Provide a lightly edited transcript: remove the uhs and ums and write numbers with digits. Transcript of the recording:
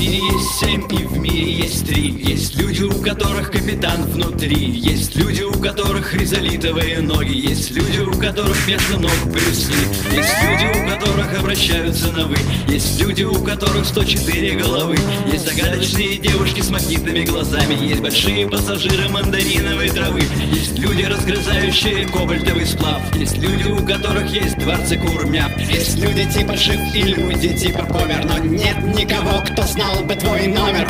мире есть 7 и в мире есть 3. Есть люди, у которых капитан внутри. Есть люди, у которых хризолитовые ноги. Есть люди, у которых между ног брюсли. Есть люди, у которых обращаются на «вы». Есть люди, у которых 104 головы. Есть загадочные девушки с магнитными глазами. Есть большие пассажиры мандариновой травы. Есть люди, разгрызающие кобальтовый сплав. Есть люди, у которых есть дворцы курмяв. Есть люди типа Жив и люди типа Помер, но нет никого, кто знал бы твой номер.